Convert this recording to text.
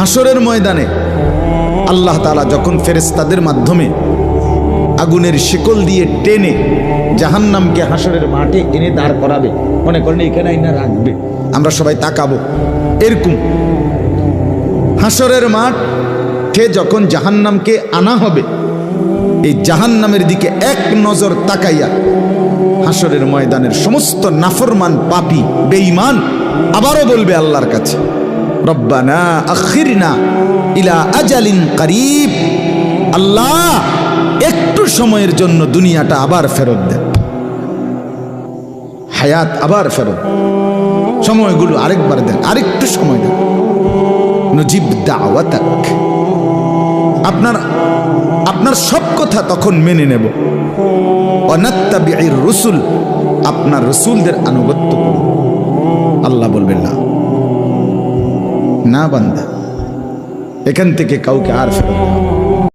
হাসরের ময়দানে আল্লাহ তাআলা যখন ফেরেশতাদের মাধ্যমে আগুনের শিকল দিয়ে টেনে জাহান্নামকে হাসরের মাঠে এনে দাঁড় করাবে, মনে করেন এখানে আইনা রাখবে, আমরা সবাই তাকাবো, এরকম হাসরের মাঠে যখন জাহান্নামকে আনা হবে, এই জাহান্নামের দিকে এক নজর তাকাইয়া হাসরের ময়দানের সমস্ত নাফরমান পাপী বেঈমান আবারও বলবে আল্লাহর কাছে, রব্বানা আখিরনা ইলা আজালিন করিব, আল্লাহ একটু সময়ের জন্য দুনিয়াটা আবার ফেরত দেন, হায়াত আবার ফেরত, সময়গুলো আরেকবার দেন, আরেকটু সময় দেন, নজিব দাওয়াতাক, আপনার সব কথা তখন মেনে নেব, অনাত্তাবিউর রসুল, আপনার রসুলদের আনুগত্য করব। আল্লাহ বলবেন না, না বান্দা, এখান থেকে কাউকে আর ফেরত দেওয়া